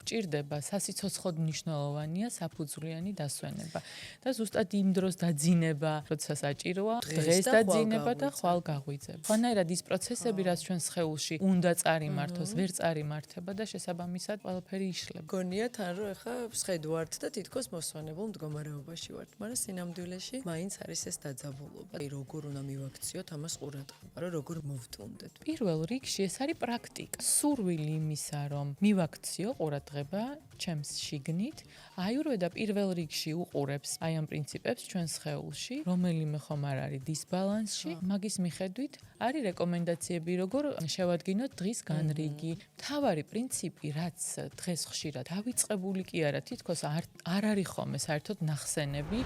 გჭირდება სასიცოცხლოდ მნიშვნელოვანია საფუძვლიანი დასვენება და ზუსტად იმ დროს დაძინება, როცა საჭიროა, დღეს დაძინება და ხვალ გაღვიძება. სხვანაირად ის პროცესები, რაც ჩვენ სხეულში უნდა წარიმართოს, ვერ წარიმართება და შესაბამისად ყველაფერი იშლება. გონიათ ან რომ ეხა სხედვართ და თითქოს მოსვენებულ მდგომარეობაში ვართ, მაგრამ სინამდვილეში მაინც არის ეს დაძაბულობა. როგორ უნდა მივაქციოთ ამას ყურადღება, რომ როგორ მოვტუნდეთ. პირველ რიგში ეს არის პრაქტიკა. სურვილი იმისა, რომ მივაქციო ყურადღება ჩემს შიგნით, აიურვედა პირველ რიგში უყურებს აი ამ პრინციპებს ჩვენ სხეულში, რომელიმე ხომ არ არის დისბალანსში, მაგის მიხედვით არის რეკომენდაციები, როგორ შევადგინოთ დღის განრიგი. მთავარი პრინციპი, რაც დღეს ხშირად დავიწყებული კი არა, თითქოს არ არის ხოლმე საერთოდ ნახსენები.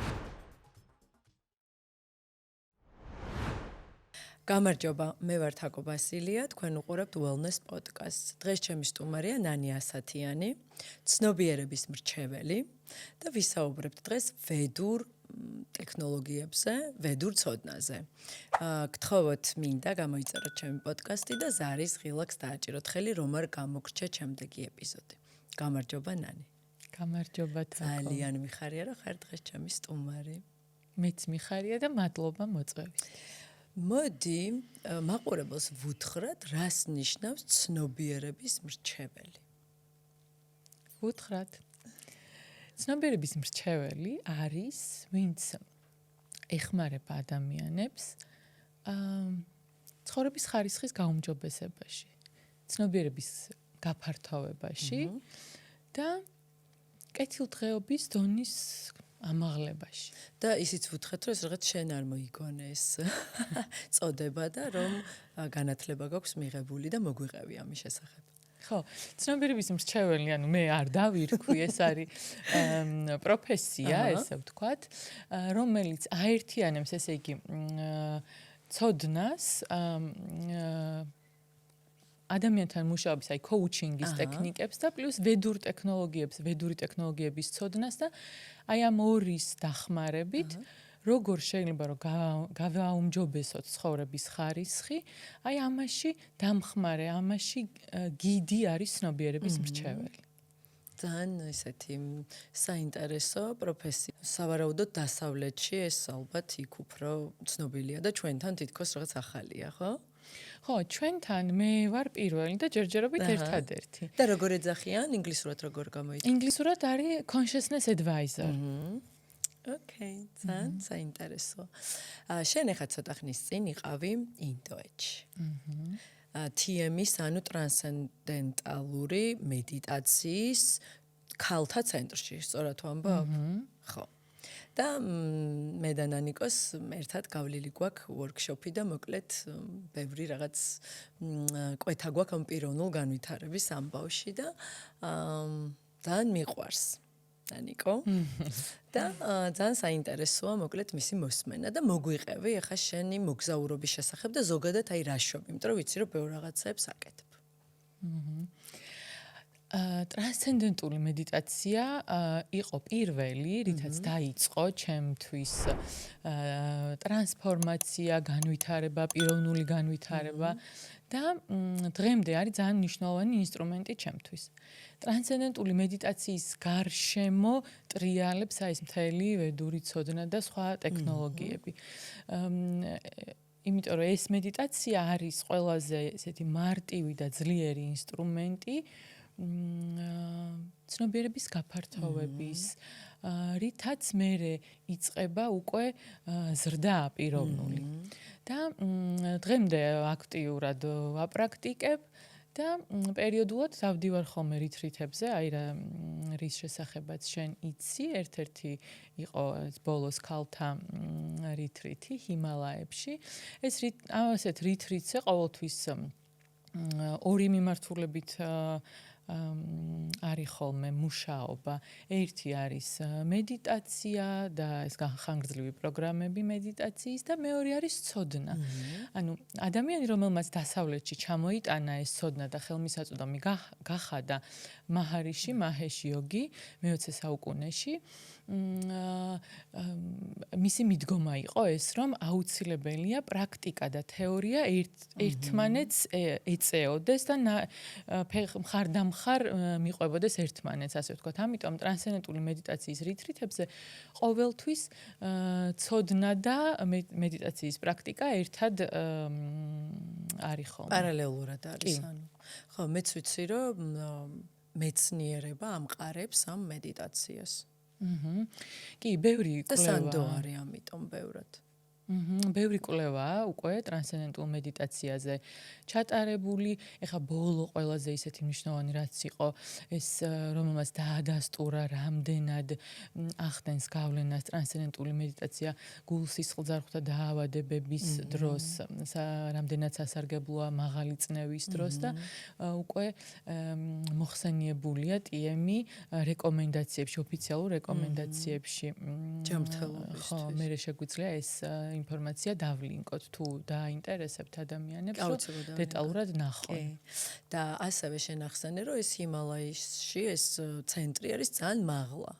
გამარჯობა, მე ვარ თაკო ბასილია, თქვენ უყურებთ Wellness Podcast-ს. დღეს ჩემი სტუმარია ნანი ასათიანი, ცნობიერების მრჩეველი და ვისაუბრებთ დღეს ვედურ ტექნოლოგიებზე, ვედურ ცოდნაზე. გთხოვოთ მინდა გამოიწეროთ ჩემი პოდკასტი და ზარის ღილაკს დააჭიროთ ხელი, რომ არ გამოგრჩა ჩემდეგი ეპიზოდი. გამარჯობა ნანი. გამარჯობა თაკო. ძალიან მიხარია, რომ ხარ დღეს ჩემი სტუმარი. მეც მიხარია და მადლობა მოწვევის. მოდი, მაყურებელს ვუთხრათ, რას ნიშნავს ცნობიერების მრჩეველი. ვუთხრათ. ცნობიერების მრჩეველი არის, ვინც ეხმარება ადამიანებს ცხოვრების ხარისხის გაუმჯობესებაში, ცნობიერების გაფართოვებაში და კეთილდღეობის დონის ამაღლებაში. და ისიც ვუთხრათ, რომ ეს რაღაც შენ არ მოიგონე ეს წოდება და რომ განათლება გაქვს მიღებული და მოგვიყევი ამის შესახებ. ხო, ცნობიერების მრჩეველი, ანუ მე არ დავირქვი, ეს არის პროფესია, ესე ვთქვათ, რომელიც აერთიანებს, ესე იგი, ცოდნას ადამიანთან მუშაობის, აი კოუჩინგის ტექნიკებს და პლუს ვედურ ტექნოლოგიებს, ვედური ტექნოლოგიების ცოდნას და აი ამ ორის დახმარებით, როგორ შეიძლება რომ გავაუმჯობესოთ ცხოვრების ხარისხი, აი ამაში დამხმარე, ამაში გიდი არის ცნობიერების მრჩეველი. ძალიან ესეთი საინტერესო პროფესია. სავარაუდოდ დასავლეთში ეს ალბათ იქ უფრო ცნობილია და ჩვენთან თითქოს რაღაც ახალია, ხო? ხო, ჩვენთან მე ვარ პირველი და ჯერჯერობით ერთადერთი. და როგორ ეძახიან? ინგლისურად როგორ გამოიწვია? ინგლისურად არის consciousness advisor. ოკეი, ძალიან საინტერესო. შენ ახლა ცოტა ხნის წინ იყავი ინდოეთში. TM-ის, ანუ ტრანსცენდენტალური მედიტაციის ქალთა ცენტრში, სწორად ვამბობ? ხო. და მე და ნანიკოს ერთად გავლილი გვაქვს ვორქშოპი და მოკლედ ბევრი რაღაც კვეთა გვაქვს ამ პიროვნულ განვითარების ამბავში და ძალიან მიყვარს ნანიკო და ძალიან საინტერესოა მოკლედ მისი მოსმენა და მოგვიყევი ახლა შენი მოგზაურობის შესახებ და ზოგადად აი რა შობ, იმიტომ რომ ვიცი რომ ბევრ რაღაცებს აკეთებ. ტრანსცენდენტული მედიტაცია იყო პირველი, რითაც დაიწყო ჩემთვის ტრანსფორმაცია, განვითარება, პიროვნული განვითარება და დღემდე არის ძალიან მნიშვნელოვანი ინსტრუმენტი ჩემთვის. ტრანსცენდენტული მედიტაციის გარშემო ტრიალებს აი ეს მთელი ვედური ცოდნა და სხვა ტექნოლოგიები. იმიტომ რომ ეს მედიტაცია არის ყველაზე ესეთი მარტივი და ძლიერი ინსტრუმენტი ცნობიერების გაფართოვების, რითაც მერე იწყება უკვე ზრდა პიროვნული. და დღემდე აქტიურად ვაპრაქტიკებ და პერიოდულად დავდივარ ხოლმე რიტრიტებზე, აი რის შესახებაც შენ იცი, ერთ-ერთი იყო ბოლოს ქალთა რიტრიტი ჰიმალაებში. ეს ასეთ რიტრიტზე ყოველთვის ორი მიმართულებით არის ხოლმე მუშაობა. ერთი არის მედიტაცია და ეს ხანგრძლივი პროგრამები მედიტაციის და მეორე არის ცოდნა. ანუ ადამიანი, რომელმაც დასავლეთში ჩამოიტანა ეს ცოდნა და ხელმისაწვდომი გახადა მაჰარიში, მაჰეშ იოგი მე-20 საუკუნეში, მისი მიდგომა იყო ეს, რომ აუცილებელია პრაქტიკა და თეორია ერთმანეთს ეწეოდეს და მხარდამხ ხარ მიყვებოდეს ერთმანეთს, ასე ვთქვათ. ამიტომ ტრანსცენდენტული მედიტაციის რიტრიტებზე ყოველთვის ცოდნა და მედიტაციის პრაქტიკა ერთად არის ხოლმე. პარალელურად არის, ანუ. ხო, მეც ვიცი, რომ მეცნიერება ამყარებს ამ მედიტაციას. კი, ბევრი და კვლევა. სანდო არის ამიტომ ბევრად. ბევრი კვლევაა უკვე ტრანსცენდენტულ მედიტაციაზე ჩატარებული. ეხლა ბოლო ყველაზე ისეთი მნიშვნელოვანი რაც იყო ეს რომელმაც დაადასტურა რამდენად ახდენს გავლენას ტრანსცენდენტული მედიტაცია გულსისხლძარღვთა დაავადებების დროს, რამდენად სასარგებლოა მაღალი წნევის დროს და უკვე მოხსენიებულია TM-ი რეკომენდაციებში, ოფიციალურ რეკომენდაციებში. ჯანმრთელობისთვის. ხო, მე შეგვიძლია ეს ინფორმაცია დავლინკოთ თუ დაინტერესებთ ადამიანებს, რომ დეტალურად ნახონ. და ასევე შენახსენე, რომ ეს ჰიმალაისში ეს ცენტრი არის ძალიან მაღლა.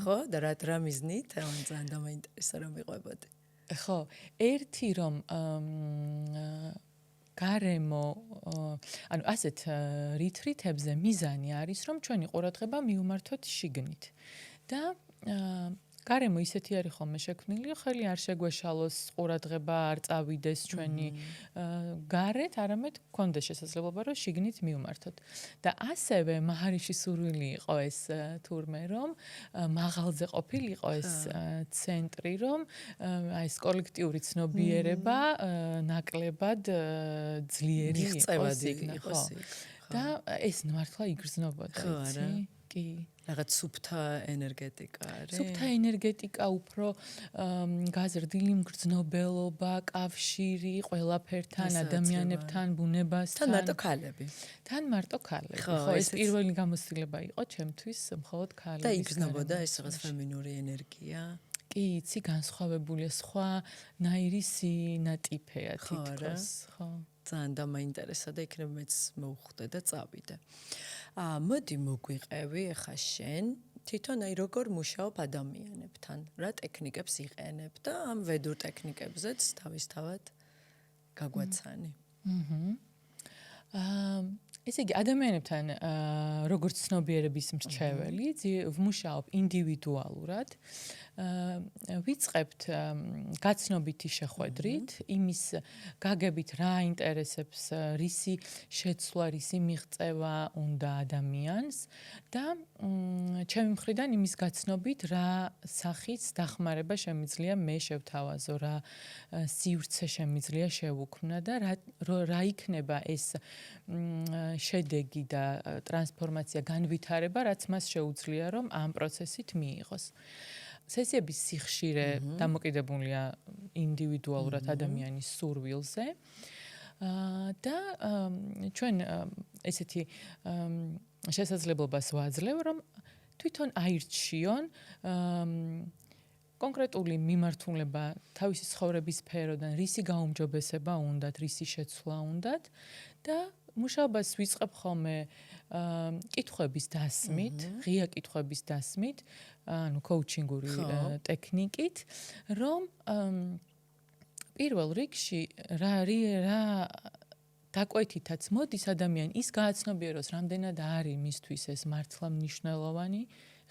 ხო? და რა მიზნით? ძალიან დამაინტერესა რომ მიყვებოდი. ხო, ერთი რომ გარემო ანუ ასეთ რიტრიტებზე მიზანი არის, რომ ჩვენი ყურადღება მიუმართოთ შიგნით. და გარემო ისეთი არის ხოლმე შექმნილი, ხელი არ შეგვეშალოს ყურადღება, არ წავიდეს ჩვენი გარეთ, არამედ გქონდეს შესაძლებლობა, რომ შიგნით მივმართოთ. და ასევე მაჰარიში სურვილი იყო ეს თურმე, რომ მაღალზე ყოფილიყო ეს ცენტრი, რომ აი ეს კოლექტიური ცნობიერება ნაკლებად ძლიერი იყოს. და ეს მართლა იგრძნობოდა, იცი? კი. რაღაც სუფთა ენერგეტიკა არის. სუფთა ენერგეტიკა უფრო გაზრდილი მგრძნობელობა, კავშირი ყველაფერთან, ადამიანებთან, ბუნებასთან. თან მარტო ქალები. თან მარტო ქალები. ხო, ეს პირველი გამოცდილება იყო ჩემთვის მხოლოდ ქალების. და იგრძნობოდა ეს რაღაც ფემინური ენერგია. კი, იცი, განსხვავებულია, სხვა ნაირისი ნატიფეა თითქოს, ხო. ძალიან დამაინტერესა და იქნებ მეც მოვხვდე და წავიდე. მოდი მოგვიყევი ახლა შენ თვითონ აი როგორ მუშაობ ადამიანებთან, რა ტექნიკებს იყენებ და ამ ვედურ ტექნიკებზეც თავისთავად გაგვაცანი. ესე იგი ადამიანებთან როგორც ცნობიერების მრჩეველი ვმუშაობ ინდივიდუალურად. ვიწყებთ გაცნობითი შეხვედრით, იმის გაგებით რა აინტერესებს, რისი შეცვლა, რისი მიღწევა უნდა ადამიანს და ჩემი მხრიდან იმის გაცნობით რა სახის დახმარება შემიძლია მე შევთავაზო, რა სივრცე შემიძლია შევუქმნა და რა იქნება ეს შედეგი და ტრანსფორმაცია, განვითარება, რაც მას შეუძლია, რომ ამ პროცესით მიიღოს. სესიების სიხშირე დამოკიდებულია ინდივიდუალურად ადამიანის სურვილზე და ჩვენ ესეთი შესაძლებლობას ვაძლევ, რომ თვითონ აირჩიონ კონკრეტული მიმართულება თავისი ცხოვრების სფეროდან, რისი გაუმჯობესება უნდათ, რისი შეცვლა უნდათ და მუშაობას ვიწყებ ხოლმე კითხვების დასმით, ღია კითხვების დასმით, ანუ კოუჩინგური ტექნიკით, რომ პირველ რიგში რა დაკვეთითაც მოდის ადამიანი ის გააცნობიეროს, რამდენად არის მისთვის ეს მართლა მნიშვნელოვანი,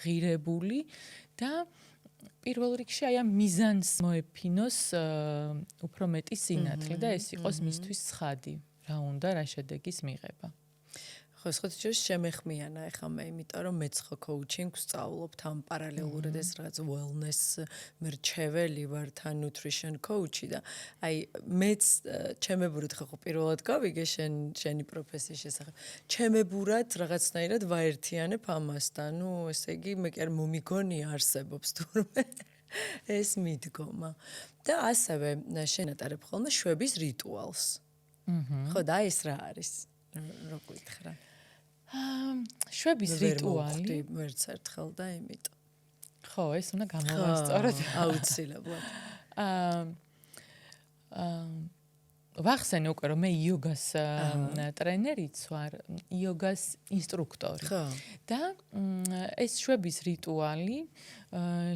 ღირებული და პირველ რიგში აი ამ მიზანს მოეფინოს უფრო მეტი სინათლე და ეს იყოს მისთვის ცხადი, რა უნდა, რა შედეგის მიღება. ხო, სხვათაშორის შემეხმიანა ეხლა მე, იმიტომ რომ მეც ხო კოუჩინგს სწავლობ, თან პარალელურად ეს რაღაც wellness მრჩეველი ვარ, თან nutrition coach-ი და აი მეც ჩემებურად ხო პირველად გავიგე შენი პროფესიის შესახებ. ჩემებურად რაღაცნაირად ვაერთიანებ ამასთან. ნუ ესე იგი მე კი არ მომიგონია არსებობს თურმე ეს მიდგომა. და ასევე შენატარებ ხოლმე შვების რიტუალს. ხო, და ეს რა არის? რო გითხრა. შვების რიტუალი ვერც ერთხელ და იმიტომ. ხო, ეს უნდა გამოვასწოროთ აუცილებლად. ვახსენე უკვე რომ მე იოგას ტრენერიც ვარ, იოგას ინსტრუქტორი. ხო. და ეს შვების რიტუალი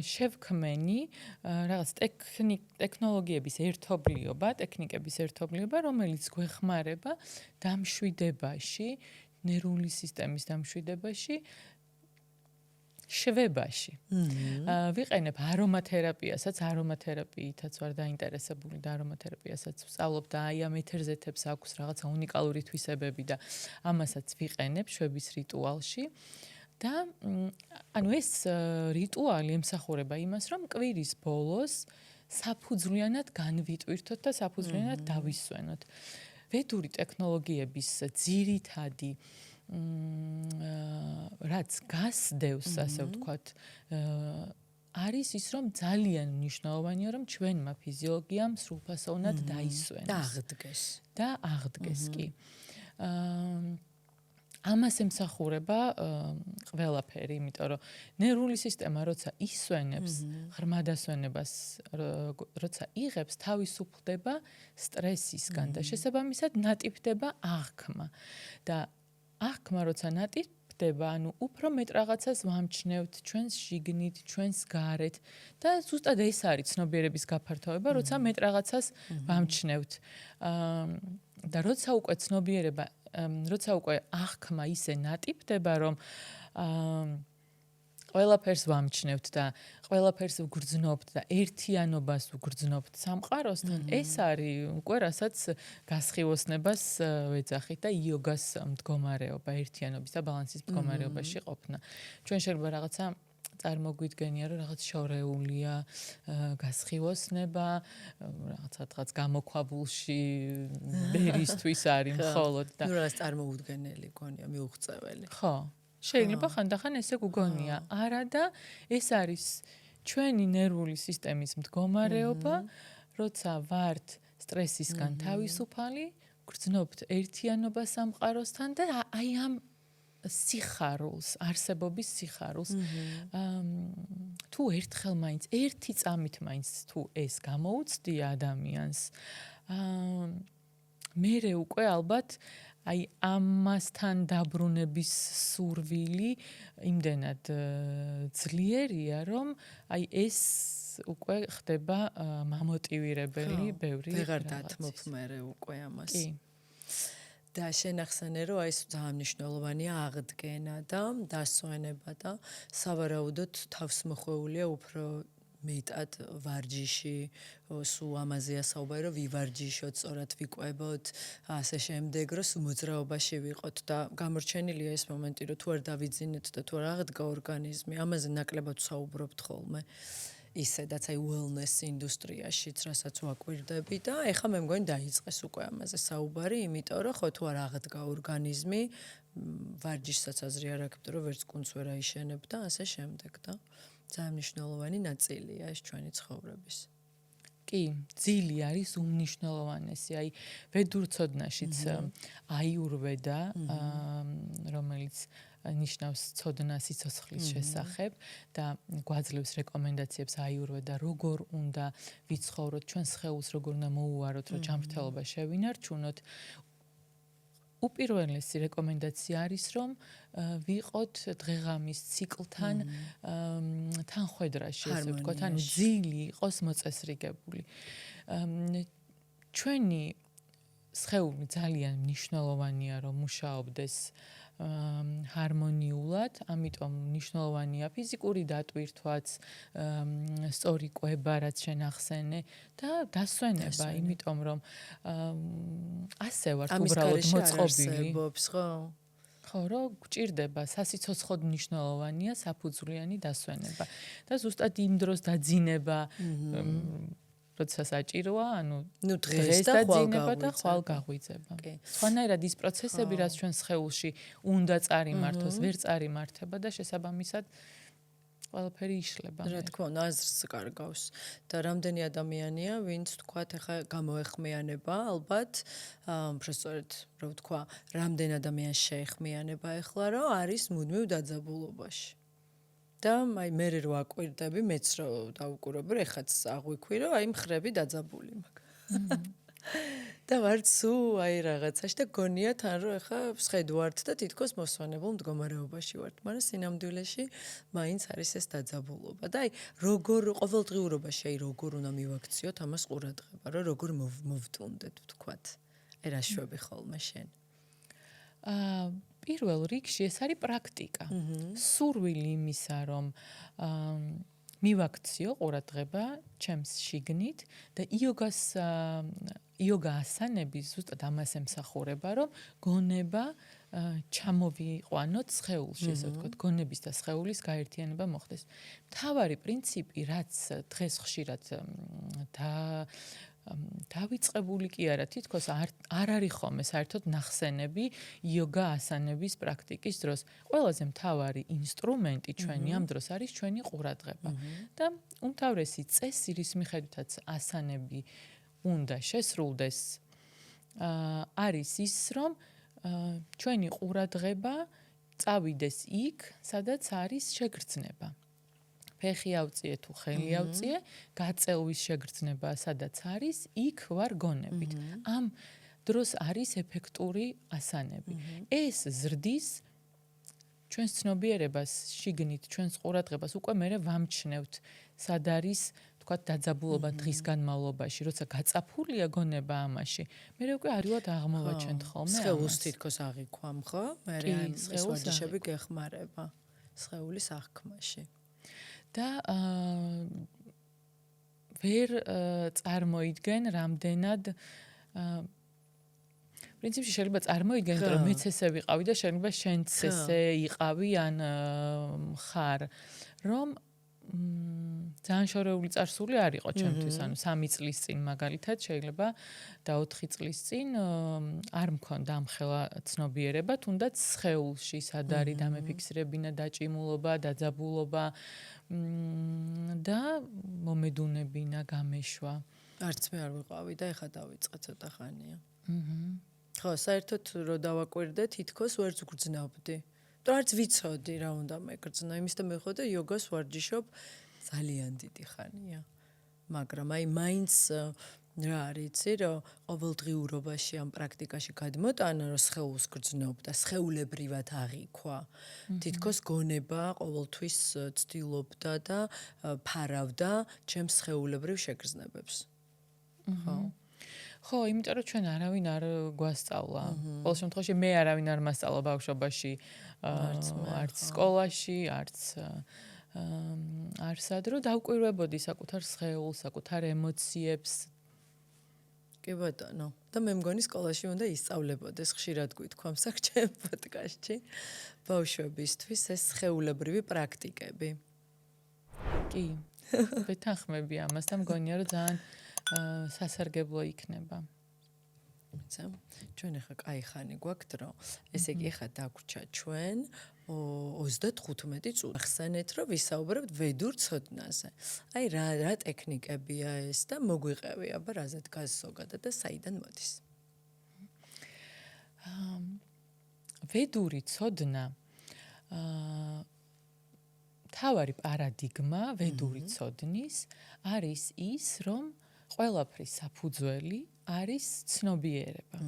შევქმენი რაღაც ტექნოლოგიების ერთობლიობა, ტექნიკების ერთობლიობა, რომელიც გვეხმარება დამშვიდებაში ნერვული სისტემის დამშვიდებაში შვებაში. ვიყენებ არომათერაპიასაც, არომათერაპიითაც ვარ დაინტერესებული და არომათერაპიასაც ვსწავლობ და აი ამ ეთერზეთებს აქვს რაღაცა უნიკალური თვისებები და ამასაც ვიყენებ შვების რიტუალში. და ანუ ეს რიტუალი ემსახურება იმას, რომ კვირის ბოლოს საფუძვლიანად განვიტვირთოთ და საფუძვლიანად დავისვენოთ. ვედური ტექნოლოგიების ძირითადი რაც გასდევს, ასე ვთქვათ, არის ის, რომ ძალიან მნიშვნელოვანია, რომ ჩვენმა ფიზიოლოგიამ სრულფასოვნად დაისვენოს და აღდგეს კი. ამას ემსახურება ყველაფერი, იმიტომ რომ ნერვული სისტემა როცა ისვენებს, ღრმა დასვენებას როცა იღებს, თავისუფლდება სტრესისგან და შესაბამისად ნატიფდება აღქმა. და აღქმა როცა ნატიფდება, ანუ უფრო მეტ რაღაცას ვამჩნევთ ჩვენს შიგნით, ჩვენს გარეთ და ზუსტად ეს არის ცნობიერების გაფართოება, როცა მეტ რაღაცას ვამჩნევთ. და როცა უკვე ცნობიერება როცა უკვე აღქმა ისე ნატიფდება, რომ ყველაფერს ვამჩნევთ და ყველაფერს ვგრძნობთ და ერთიანობას ვგრძნობთ სამყაროსთან, ეს არის უკვე რასაც გასხივოსნებას ვეძახით და იოგას მდგომარეობა, ერთიანობის და ბალანსის მდგომარეობაში ყოფნა. ჩვენ შეიძლება რაღაცა წარმოგვიდგენია, რომ რაღაც შორეულია, გასხივოსნება, რაღაც გამოქვაბულში ბერისთვის არის მხოლოდ და ნუ რაღაც წარმოუდგენელი გონია, მიუღწეველი. ხო, შეიძლება ხანდახან ესე გგონია. არა და ეს არის ჩვენი ნერვული სისტემის მდგომარეობა, როცა ვართ სტრესისგან თავისუფალი, გრძნობთ ერთიანობას სამყაროსთან და აი ამ სიხარულს, არსებობის სიხარულს. თუ ერთხელ მაინც, ერთი წამით მაინც თუ ეს გამოუცდია ადამიანს, მერე უკვე ალბათ აი ამასთან დაბრუნების სურვილი იმდენად ძლიერია, რომ აი ეს უკვე ხდება მამოტივირებელი ბევრი რაღაცის. ვეღარ დათმობ მერე უკვე ამას. კი. და შენახსენე, რომ აი ეს ძალიან მნიშვნელოვანია აღდგენა და დასვენება და სავარაუდოდ თავს მოხვეულია უფრო მეტად ვარჯიში, სულ ამაზეა საუბარი, რომ ვივარჯიშოთ, სწორად ვიკვებოთ, ასე შემდეგ, რომ მოძრაობაში ვიყოთ და გამორჩენილია ეს მომენტი, რომ თუ არ დავიძინეთ და თუ არ აღდგა ორგანიზმი, ამაზე ნაკლებად საუბრობთ ხოლმე. ისედაც აი wellness ინდუსტრიაშიც, რასაც ვაკვირდები და ეხლა მე მგონი დაიწყეს უკვე ამაზე საუბარი, იმიტომ რომ ხო თუ არ აღდგა ორგანიზმი, ვარჯიშსაც აზრი არ აქვს, რომ ვერც კუნძ ვერ აიშენებ და ასე შემდეგ და ძალიან მნიშვნელოვანი ნაწილია ეს ჩვენი ცხოვრების. კი, ძილი არის უმნიშვნელოვანესი, აი ვედურ ცოდნაშიც აიურვედა, რომელიც ნიშნავს ცოდნას სიცოცხლის შესახებ და გვაძლევს რეკომენდაციებს აიურვედა, როგორ უნდა ვიცხოვროთ, ჩვენ სხეულს როგორ უნდა მოუვაროთ, რომ ჯანმრთელობა შევინარჩუნოთ. უპირველესი რეკომენდაცია არის, რომ ვიყოთ დღეღამის ციკლთან თანხვედრაში, ესე ვთქვათ, ანუ ძილი იყოს მოწესრიგებული. ჩვენი სხეული ძალიან მნიშვნელოვანია, რომ მუშაობდეს ჰარმონიულად, ამიტომ მნიშვნელოვანია ფიზიკური დატვირთვაც, სწორი კვება, რაც შენახსენე და დასვენება, იმიტომ რომ ასე ვართ უბრალოდ მოწყობილი. ხო, რომ გვჭირდება სასიცოცხლოდ მნიშვნელოვანია საფუძვლიანი დასვენება და ზუსტად იმ დროს დაძინება როცა საჭიროა, ანუ დღეს დაძინება და ხვალ გაღვიძება. სხვანაირად ის პროცესები, რაც ჩვენ სხეულში უნდა წარიმართოს, ვერ წარიმართება და შესაბამისად ყველაფერი იშლება. რა თქმა უნდა, აზრს კარგავს. და რამდენი ადამიანია, ვინც თქვათ, ახლა გამოეხმიანება, ალბათ, უბრალოდ რა ვთქვა, რამდენ ადამიანს შეეხმიანება ახლა, რომ არის მუდმივ დაძაბულობაში. და აი მე რო აკვირდები, მეც რო დავუკვირვები, რომ ეხაც აღვიქვი, რომ აი მხრები დაძაბული მაქვს. და ვარ სულ აი რაღაცაში და გონია თან რომ ეხა შედვართ და თითქოს მოსვანებულ მდგომარეობაში ვართ, მაგრამ სინამდვილეში მაინც არის ეს დაძაბულობა. და აი როგორ ყოველდღიურობაში აი როგორ უნდა მივაქციოთ ამას ყურადღება, რომ როგორ მოვტუნდეთ, ვთქვათ. აი რა შვები ხოლმე შენ. პირველ რიგში ეს არის პრაქტიკა. სურვილი იმისა, რომ მივაქციო ყურადღება ჩემს შიგნით და იოგა ასანები ზუსტად ამას ემსახურება, რომ გონება ჩამოვიყვანოთ სხეულში, ესე ვთქვათ, გონების და სხეულის გაერთიანება მოხდეს. მთავარი პრინციპი, რაც დღეს ხშირად დავიწყებული კი არა, თითქოს არ არის ხოლმე საერთოდ ნახსენები იოგა ასანების პრაქტიკის დროს. ყველაზე მთავარი ინსტრუმენტი ჩვენი ამ დროს არის ჩვენი ყურადღება. და უმთავრესი წესი, რის მიხედვითაც ასანები უნდა შესრულდეს, არის ის, რომ ჩვენი ყურადღება წავიდეს იქ, სადაც არის შეგრძნება. ფეხი ავწიე თუ ხელი ავწიე, გაწელვის შეგრძნება სადაც არის, იქ ვარ გონებით. ამ დროს არის ეფექტური ასანები. ეს ზრდის ჩვენს ცნობიერებას, შიგნით, ჩვენს ყურადღებას უკვე მერე ვამჩნევთ, სად არის, თქვათ, დაძაბულობა დღის განმავლობაში, როცა გაწაფულია გონება ამაში. მერე უკვე არიულად აღმოვაჩენთ ხოლმე ამას. სხეულს თითქოს აღიქვამ, ხო? მერე ეს ვარჯიშები გეხმარება სხეულის აღქმაში. და ვერ წარმოიდგენ რამდენად პრინციპში შეიძლება წარმოიდგენთ, რომ მეც ესე ვიყავი და შეიძლება შენც ესე იყავი ან ხარ, რომ ძალიან შორეული წარსული არ იყო ჩემთვის, ანუ 3 წლის წინ მაგალითად შეიძლება და 4 წლის წინ არ მქონდა ამხელა ცნობიერება, თუნდაც სხეულში სად არის დამეფიქსირებინა დაჭიმულობა, დაძაბულობა და მომედუნებინა, გამეშვა. არც მე არ ვიყავი და ეხლა დავიწყე ცოტა ხანია. ხო, საერთოდ რო დავაკვირდე, თითქოს ვერც გრძნობდი. და არც ვიცოდი რა უნდა მეგრძნო, იმის და მე ხო და იოგას ვარჯიშობ ძალიან დიდი ხანია. მაგრამ აი მაინც რა არის, იცი, რომ ყოველდღიურობაში ამ პრაქტიკაში გადმოტანა, რომ სხეულს გრძნობ და სხეულებრივად აღიქვა. თითქოს გონება ყოველთვის ცდილობდა და ფარავდა ჩემს სხეულებრივ შეგრძნებებს. ხო. ხო, იმიტომ რომ ჩვენ არავინ არ გვასწავლა. ყოველ შემთხვევაში მე არავინ არ მასწავლა ბავშვობაში, არც სკოლაში, არც სად, რომ დავკვირვებოდი საკუთარ სხეულს, საკუთარ ემოციებს. კი ბატონო. და მე მგონი სკოლაში უნდა ისწავლებოდეს, ხშირად გვითქვამ საქმე პოდკასტში, ბავშვებისთვის ეს სხეულებრივი პრაქტიკები. კი. ვეთანხმები ამას და მგონია რომ ძალიან სასარგებლო იქნება. ჩვენ ახლა კაი ხანი გვაქვს, რომ ესე იგი ახლა დაგვრჩა ჩვენ 35 წუთი. ახსენეთ, რომ ვისაუბრებთ ვედურ ცოდნაზე. აი რა ტექნიკებია ეს და მოგვიყევი, აბა რაზე დგას ზოგადად და საიდან მოდის? ვედური ცოდნა თავარი პარადიგმა ვედური ცოდნის არის ის, რომ ყველაფრის საფუძველი არის ცნობიერება.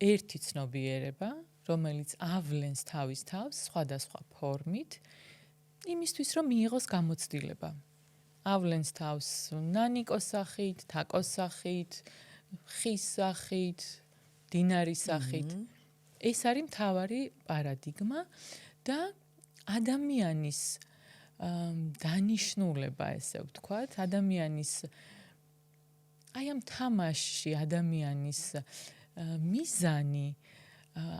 ერთი ცნობიერება, რომელიც ავლენს თავის თავს სხვადასხვა ფორმით, იმისთვის რომ მიიღოს გამოცდილება. ავლენს თავს ნანიკოს სახით, თაკოს სახით, ხის სახით, დინარის სახით. ეს არის მთავარი პარადიგმა და ადამიანის დანიშნულება, ესე ვთქვათ, ადამიანის აი ამ თამაშში ადამიანის მიზანი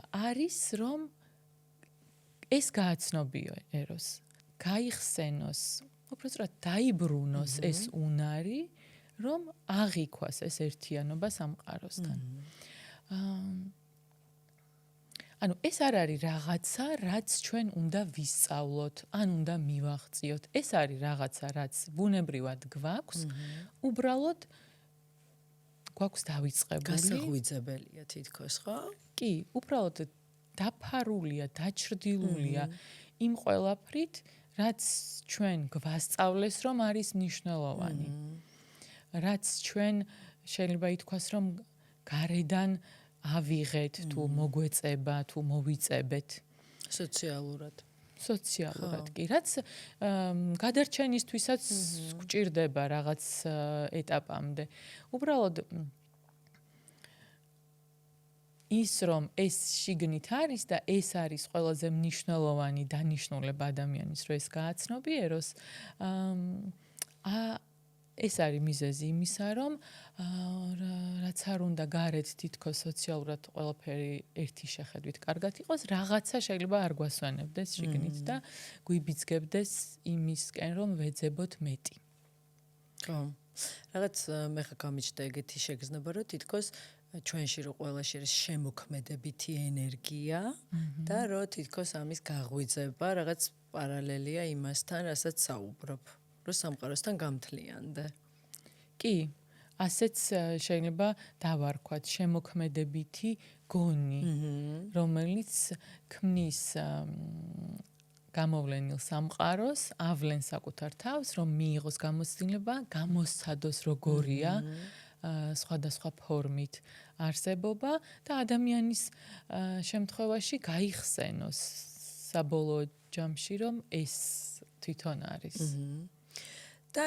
არის, რომ ეს გააცნობიეროს, გაიხსენოს, უბრალოდ დაიბრუნოს ეს უნარი, რომ აღიქვას ეს ერთიანობა სამყაროსთან. ანუ ეს არ არის რაღაცა, რაც ჩვენ უნდა ვისწავლოთ, ან უნდა მივაღწიოთ. ეს არის რაღაცა, რაც ბუნებრივად გვაქვს, უბრალოდ გვაქვს დავიწყებული. გასაღვიძებელია თითქოს, ხო? კი, უბრალოდ დაფარულია, დაჩრდილულია იმ ყველაფრით, რაც ჩვენ გვასწავლეს, რომ არის მნიშვნელოვანი. რაც ჩვენ შეიძლება ითქვას, რომ გარედან ავიღეთ თუ მოგვეწება თუ მოვიწებეთ სოციალურად კი რაც გადარჩენისთვისაც გვჭირდება რაღაც ეტაპამდე უბრალოდ ის რომ ეს შიგნით არის და ეს არის ყველაზე მნიშვნელოვანი დანიშნულება ადამიანის, რომ ეს გააცნობიეროს, ეს არის მიზეზი იმისა, რომ რაც არ უნდა გარეთ თითქოს სოციალურად ყველაფერი ერთი შეხედვით კარგად იყოს, რაღაცა შეიძლება არ გვასვენებდეს შიგნით და გვიბიძგებდეს იმისკენ, რომ ვეძებოთ მეტი. ხო. რაღაც მე ხა გამიჩნდა ეგეთი შეგრძნება, რომ თითქოს ჩვენში რო ყველაში არის შემოქმედებითი ენერგია და რო თითქოს ამის გაღვიძება რაღაც პარალელია იმასთან, რასაც საუბრობ, რომ სამყაროსთან გამთლიანდე. კი, ასეც შეიძლება დავარქვათ შემოქმედებითი გონი, რომელიც ქმნის გამოვლენილ სამყაროს, ავლენს საკუთარ თავს, რომ მიიღოს გამოცდილება, გამოსცადოს როგორია სხვადასხვა ფორმით არსებობა და ადამიანის შემთხვევაში გაიხსენოს საბოლოო ჯამში, რომ ეს თვითონ არის. და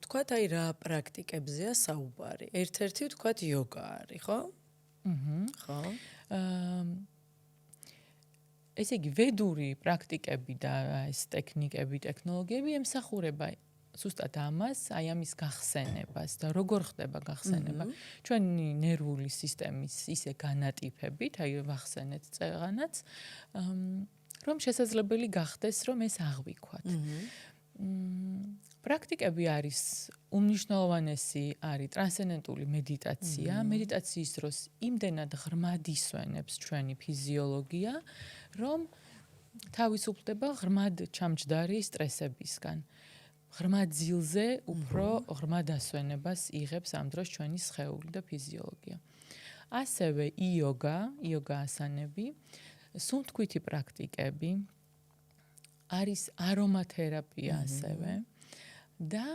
თქვათ რა პრაქტიკებზეა საუბარი. ერთ-ერთი თქვათ იოგა არის, ხო? ხო. ესე იგი, ვედური პრაქტიკები და ეს ტექნიკები, ტექნოლოგიები ემსახურება ზუსტად ამას, აი ამის გახსენებას და როგორ ხდება გახსენება. ჩვენი ნერვული სისტემის ისე განატიფებით, აი ვახსენეთ წეღანაც, რომ შესაძლებელი გახდეს, რომ ეს აღვიქვათ. პრაქტიკები არის უმნიშვნელოვანესი არის ტრანსცენდენტული მედიტაცია. მედიტაციის დროს იმდენად ღრმად ისვენებს ჩვენი ფიზიოლოგია, რომ თავისუფლდება ღრმად ჩამჯდარი სტრესებისგან. ღრმად ძილზე უფრო ღრმად ასვენებას იღებს ამ დროს ჩვენი სხეული და ფიზიოლოგია. ასევე იოგა ასანები, სუნთქვითი პრაქტიკები, არის არომათერაპია ასევე და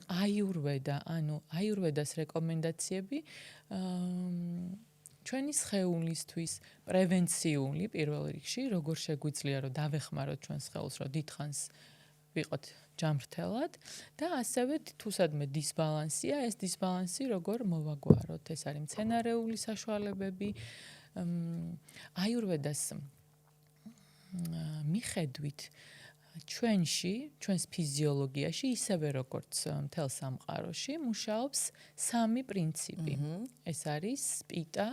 აიურვედა, ანუ აიურვედას რეკომენდაციები ჩვენი სხეულისთვის პრევენციული პირველ რიგში, როგორ შეგვიძლია რომ დავეხმაროთ ჩვენ სხეულს, რომ დიდხანს ვიყოთ ჯამრთელად და ასევე თუსადმე დისბალანსია, ეს დისბალანსი როგორ მოვაგვაროთ, ეს არის მცენარეული საშუალებები. აიურვედას მიხედვით ჩვენს ფიზიოლოგიაში, ისევე როგორც მთელ სამყაროში, მუშაობს სამი პრინციპი. ეს არის პიტა,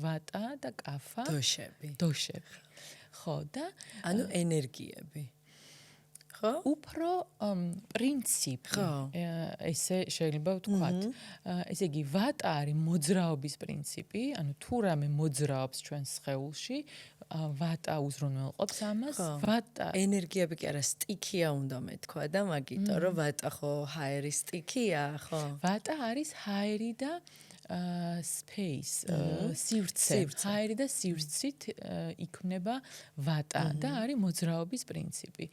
ვატა და კაფა. დოშები. ხო, და ანუ ენერგიები. ხო? უფრო პრინციპი. ესე შეიძლება ვთქვათ. ესე იგი, ვატა არის მოძრაობის პრინციპი, ანუ თუ რამე მოძრაობს ჩვენს სხეულში, ვატა უზრუნველყოფს ამას. ვატა ენერგიები კი არა, სტიქია უნდა მეთქვა და მაგიტო, რომ ვატა ხო ჰაერის სტიქია, ხო? ვატა არის ჰაერი და space, სივრცე. ჰაერი და სივრცით იქმნება ვატა და არის მოძრაობის პრინციპი.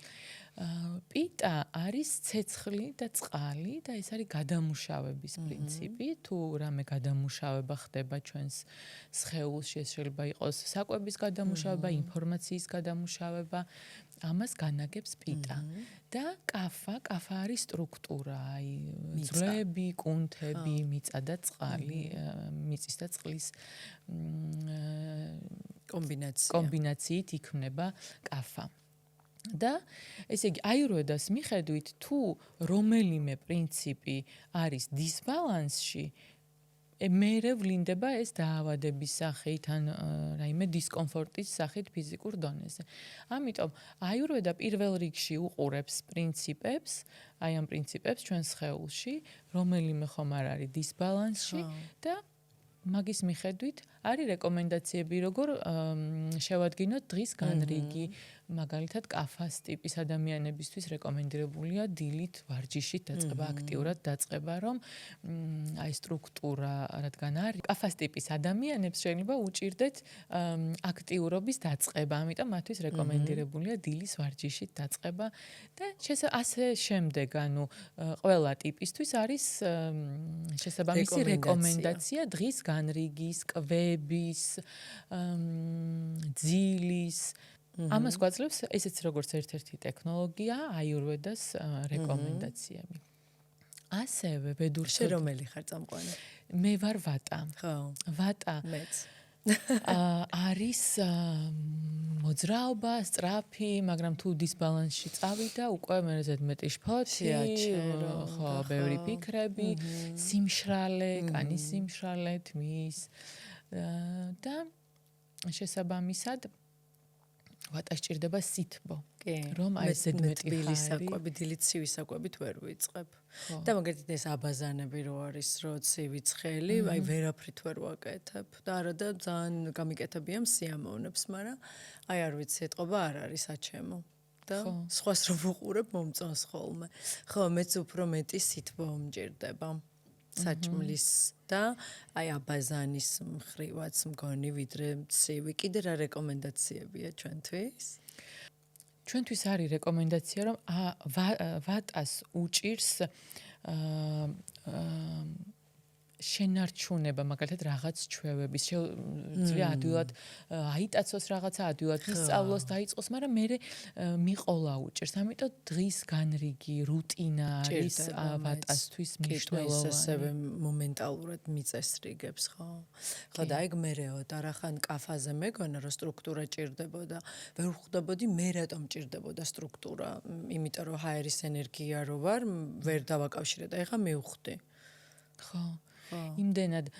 პიტა არის ცეცხლი და წყალი და ეს არის გადამუშავების პრინციპი. თუ რამე გადამუშავება ხდება ჩვენს სხეულში, ეს შეიძლება იყოს საკვების გადამუშავება, ინფორმაციის გადამუშავება, ამას განაგებს პიტა. და კაფა არის სტრუქტურა, აი ძვლები, კუნთები, მიწა და წყალი, მიწის და წყლის კომბინაციით იქმნება კაფა. და ესე იგი აიურვედას მიხედვით თუ რომელიმე პრინციპი არის დისბალანსში, მერე ვლინდება ეს დაავადების სახით ან რაიმე დისკომფორტის სახით ფიზიკურ დონეზე. ამიტომ აიურვედა პირველ რიგში უყურებს პრინციპებს, აი ამ პრინციპებს ჩვენ სხეულში, რომელიმე ხომ არ არის დისბალანსში და მაგის მიხედვით არის რეკომენდაციები, როგორ შევადგინოთ დღის განრიგი. მაგალითად, კაფას ტიპის ადამიანებისთვის რეკომენდირებულია დილით ვარჯიშით დაწყება, აქტიურად დაწყება, რომ აი სტრუქტურა, რადგან არის კაფას ტიპის ადამიანებს შეიძლება უჭირდეთ აქტიურობის დაწყება, ამიტომ მათთვის რეკომენდირებულია დილის ვარჯიშით დაწყება და ასე შემდეგ, ანუ ყველა ტიპისთვის არის შესაბამისი რეკომენდაცია დღის განრიგის, კვების, ძილის. ამას გვაძლევს ესეც როგორც ერთ-ერთი ტექნოლოგია, აიურვედას რეკომენდაციები. ასევე ვედურ შე რომელი ხარ წამყვანი? მე ვარ ვატა. ხო. ვატა. მეც. არის მოძრაობა, სწრაფი, მაგრამ თუ დისბალანსში წავიდა, უკვე მე ზედმეტი შფოთი, ხო, ბევრი ფიქრები, სიმშრალე, კანის სიმშრალე, თმის და შესაბამისად ვატას ჭირდება სითბო. რომ აი ზედმეტი საკვები, დილით ცივი საკვებით ვერ ვიწყებ. და მაგალითად ეს აბაზანები რო არის, რო ცივი ცხელი, აი ვერაფრით ვერ ვაკეთებ. და არა და ძალიან გამიკეთებია სიამოვნებს, მაგრამ აი არ ვიცი, ეთყობა არ არის საჩემო. და სხვას რო ვუყურებ, მომწონს ხოლმე. ხო, მეც უფრო მეტი სითბო მჭირდება. საჭმლის და აი აბაზანის მხრივაც მგონი ვიდრე ცივი. კიდე რა რეკომენდაციებია ჩვენთვის? ჩვენთვის არის რეკომენდაცია, რომ ვატას უჭირს შენარჩუნება, მაგალითად რაღაც ჩვევების, შეუძლია ადვილად აიტაცოს რაღაცა, ადვილად ისწავლოს, დაიწყოს, მაგრამ მე მიყოლა უჭირს. ამიტომ დღის განრიგი, რუტინა არის ვატასთვის მნიშვნელოვანი. ასევე მომენტალურად მიწესრიგებს, ხო? ხო და ეგ მერეო და რახან კაფაზე მეგონა რომ სტრუქტურა ჭირდებოდა, ვერ ხვდებოდი მე რატომ ჭირდებოდა სტრუქტურა, იმიტომ რომ ჰაერის ენერგია რო ვარ, ვერ დავაკავშირე და ეხა მივხვდი. ხო. იმდენად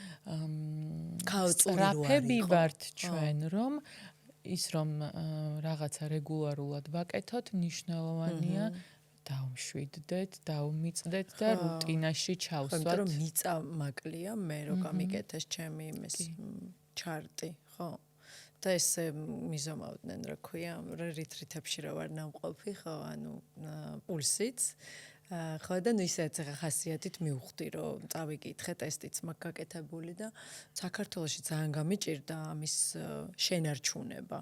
სწრაფები ვართ ჩვენ, რომ ის რომ რაღაცა რეგულარულად ვაკეთოთ, მნიშვნელოვანია დავმშვიდდეთ, დავმიწდეთ და რუტინაში ჩავსვათ. იმიტომ რომ მიწა მაკლია, მე რო გამიკეთეს ჩემი იმის ჩარტი, ხო? და ეს მიზომავდნენ, რა ქვია, რითრითებში რა ვარ ნამყოფი, ხო, ანუ პულსიც ხო და ნუ ისეც ხასიათით მივხვდი რომ წავიკითხე ტესტიც მაქვს გაკეთებული და საქართველოში ძალიან გამიჭირდა ამის შენარჩუნება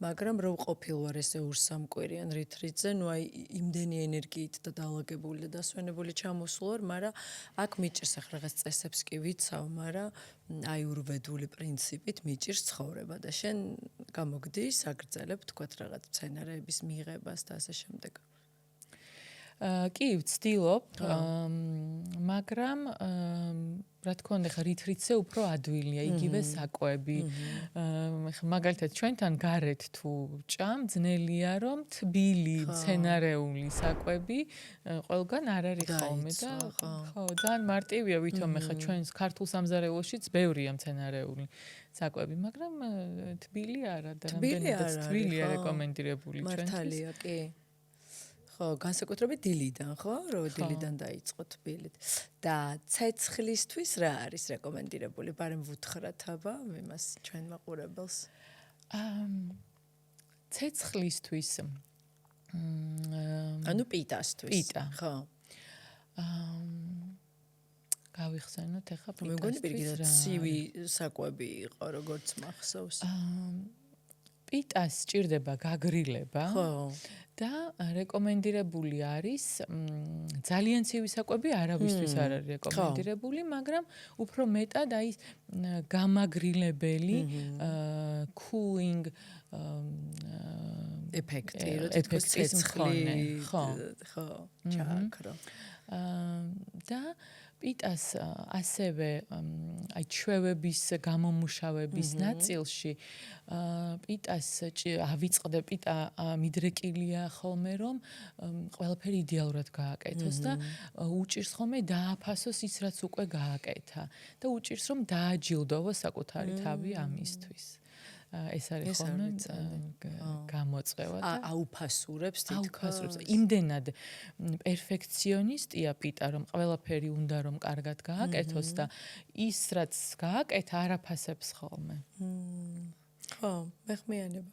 მაგრამ რო ყოფილვარ ესე ურსამკვირიან რითრიძე ნუ აი იმდენი ენერგიით და დაალაგებული და დასვენებული ჩამოსულვარ მაგრამ აქ მიჭირს ახლა რაღაც წესებს კი ვიცავ მაგრამ აიურვედული პრინციპით მიჭირს ცხოვრება და შენ გამოგდი საგრძელებ თქვათ რაღაც სცენარების მიღებას და ასე შემდეგ კი, ვცდილობ, მაგრამ რა თქმა უნდა, ხა რითრიცე უფრო ადვილია, იგივე საკვები. მაგალითად, ჩვენთან გარეთ თუ ჭამ, ძნელია რომ თბილი, მცენარეული საკვები ყველგან არ არის ხოლმე და ხო, ძალიან მარტივია ვითომ ხა ჩვენს ქართულ სამზარეულოშიც ბევრია მცენარეული საკვები, მაგრამ თბილი არა და რამდენადაც თბილია რეკომენდირებული ჩვენთვის. მართალია, კი. ხო, განსაკუთრებით დილიდან, ხო? რომ დილიდან დაიწყო თბილით. და ცეცხლისთვის რა არის რეკომენდირებული? ბარემ ვუთხრათ აბა იმას ჩვენ მაყურებელს. ცეცხლისთვის ანუ პიტასთვის. პიტა. ხო. გავიხსენოთ ახლა პიტასთვის. მე მგონი პირიქით ცივი საკვები იყო, როგორც მახსოვს. პიტას ჭირდება გაგრილება. ხო. და რეკომენდირებული არის ძალიან ცივი საკვები არავისთვის არ არის რეკომენდირებული, მაგრამ უფრო მეტად აი გამაგრილებელი cooling ეფექტი, როდესაც ცეცხლი ხო, ჩაქრო. და პიტას ასევე აი ჩვევების გამომუშავების ნაწილში პიტას ავიწყდე პიტა მიდრეკილია ხოლმე რომ ყველაფერი იდეალურად გააკეთოს და უჭირს ხოლმე დააფასოს ის რაც უკვე გააკეთა და უჭირს რომ დააჯილდოვოს საკუთარი თავი ამისთვის. ეს არის ხოლმე გამოწვევა და აუფასურებს თითქოს იმდენად პერფექციონისტია პიტა რომ ყველაფერი უნდა რომ კარგად გააკეთოს და ის რაც გააკეთა არაფასებს ხოლმე. ხო, მეხმიანება.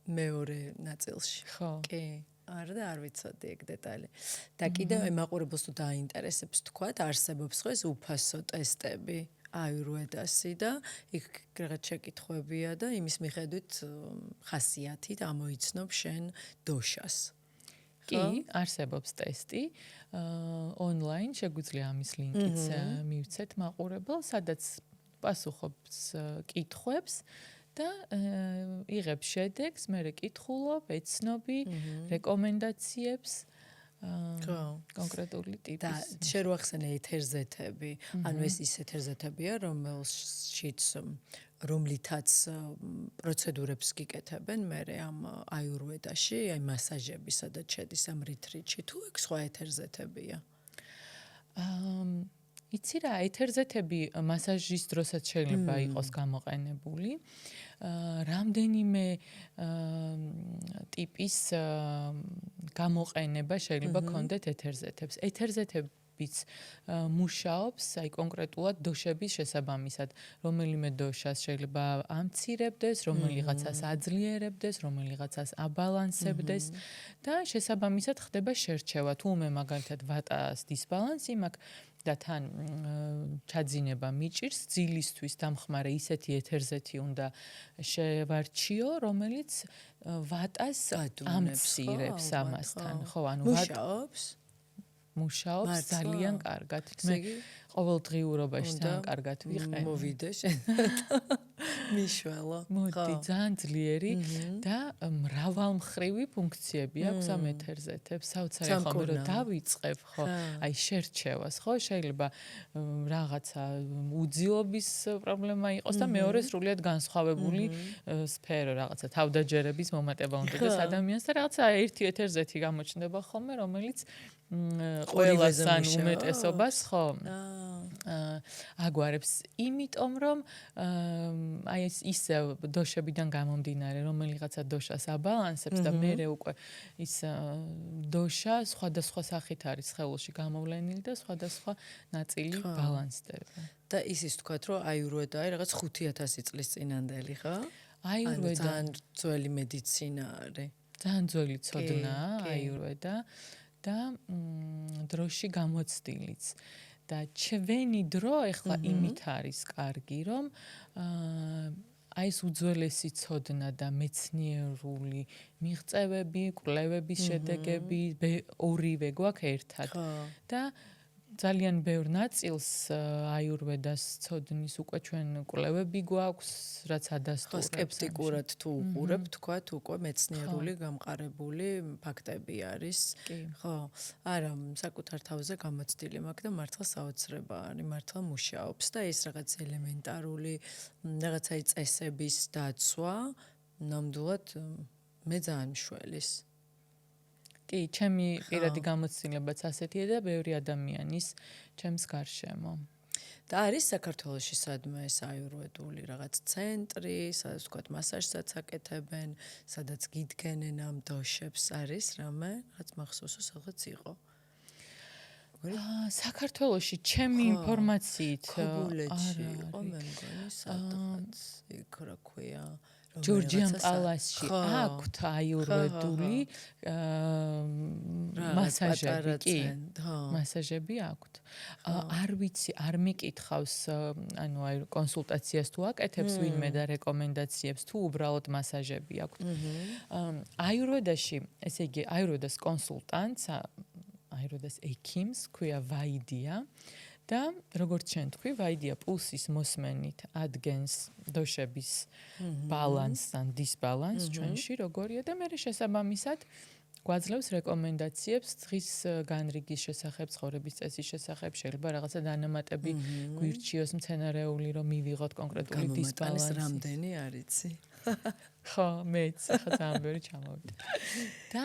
მეორე ნაწილში. ხო. კი. არა და არ ვიცოდი ეგ დეტალი. და კიდევ მაყურებელს თუ დაინტერესებს თქვათ, არსებობს ხო ეს უფასო ტესტები? აიურვედასი და იქ რაღაც შეკითხვებია და იმის მიხედვით ხასიათით ამოიცნობ შენ დოშას. კი, არსებობს ტესტი. ონლაინ შეგვიძლია ამის ლინკიც მივცეთ მაყურებელს, სადაც პასუხობს კითხვებს და იღებს შედეგს, მე კითხულობ, ეცნობი, რეკომენდაციებს კონკრეტული და ტიპის. შენ ახსენე ეთერზეთები, ანუ ეს ის ეთერზეთებია, რომლითაც პროცედურებს გიკეთებენ მე ამ აიურვედაში, აი მასაჟები, სადაც შედის ამ რიტრიტში, თუ ეგ სხვა ეთერზეთებია? იცი რა, ეთერზეთები მასაჟის დროსაც შეიძლება იყოს გამოყენებული. რამდენიმე ტიპის გამოყენება შეიძლება გქონდეთ ეთერზეთებს. ეთერზეთებიც მუშაობს, აი კონკრეტულად დოშების შესაბამისად, რომელიმე დოშას შეიძლება ამცირებდეს, რომელიღაცას აძლიერებდეს, რომელიღაცას აბალანსებდეს და შესაბამისად ხდება შერჩევა. თუ მე მაგალითად ვატას დისბალანსი მაქვს და თან ჩაძინება მიჭირს, ძილისთვის დამხმარე ისეთი ეთერზეთი უნდა შევარჩიო, რომელიც ვატას ამცირებს ამასთან. ხო, ანუ მუშაობს ძალიან კარგად. მე ყოველდღიურობაში ძალიან კარგად ვიყენე. მოვიდე შენ. მიშველო. მოდი, ძალიან ძლიერი და მრავალმხრივი ფუნქციები აქვს ამ ეთერზეთებს. საოცარი ხომ რომ დავიწყებ, ხო, აი შერჩევას, ხო, შეიძლება რაღაცა უძილობის პრობლემა იყოს და მეორე სრულიად განსხვავებული სფერო, რაღაცა თავდაჯერების მომატება უნდა და ადამიანს და რაღაცა ერთი ეთერზეთი გამოჩნდება ხოლმე, რომელიც ყველასთან უმეტესობას ხო აგვარებს, იმიტომ რომ აი ეს ისევ დოშებიდან გამომდინარე, რომელიღაცა დოშას აბალანსებს და მერე უკვე ის დოშა სხვადასხვა სახით არის სხეულში გამოვლენილი და სხვადასხვა ნაწილი ბალანსდება. და ისიც თქვათ, რომ აიურვედა არის რაღაც 5000 წლის წინანდელი, ხო? აიურვედა ძალიან ძველი მედიცინა არის. ძალიან ძველი ცოდნაა აიურვედა და დროში გამოცდილიც. და ჩვენი დრო ეხლა იმით არის კარგი, რომ აი ეს უძველესი ცოდნა და მეცნიერული მიღწევები, კვლევების შედეგები ორივე გვაქვს ერთად. და ძალიან ბევრ ნაწილს აიურვედას ცოდნის უკვე ჩვენ კვლევები გვაქვს, რაც ადასტურებს. სკეპტიკურად თუ უყურებ, თქვათ, უკვე მეცნიერული გამყარებული ფაქტები არის. ხო, არა, საკუთარ თავზე გამოცდილი მაქვს და მართლა საოცრება არის, მართლა მუშაობს და ეს რაღაც ელემენტარული რაღაცა წესების დაცვა ნამდვილად მე ძალიან მშველის. კი, ჩემი პირადი გამოცდილებაც ასეთია და ბევრი ადამიანის ჩემს გარშემო. და არის საქართველოში სადმე ეს აიურვედული რაღაც ცენტრი, სადაც ვთქვათ მასაჟსაც აკეთებენ, სადაც გიდგენენ ამ დოშებს, არის რამე, რაღაც მახსოვსო რაღაც იყო. საქართველოში ჩემი ინფორმაციით ქობულეთში იყო მე მგონი სადღაც იქ რა ქვია ჯორჯიან პალასში აქვთ აიურვედული მასაჟები, კი, მასაჟები აქვთ. არ ვიცი, არ მიკითხავს, ანუ აი კონსულტაციას თუ აკეთებს ვინმე და რეკომენდაციებს თუ უბრალოდ მასაჟები აქვთ. აიურვედაში, ესე იგი, აიურვედას კონსულტანტს, აიურვედას ექიმს ქვია ვაიდია. და როგორც ჩვენ თქვი, ვაიდია პულსის მოსმენით ადგენს დოშების ბალანსს ან დისბალანსს ჩვენში როგორია და მე შესაბამისად გვაძლევს რეკომენდაციებს დღის განრიგის შესახებ, ცხოვრების წესის შესახებ, შეიძლება რაღაცა დანამატები გვირჩიოს მცენარეული, რომ მივიღოთ კონკრეტული დისბალანსი. რამდენი არიცი? ხო, მეც ხა ძალიან ბევრი ჩამოვიდა. და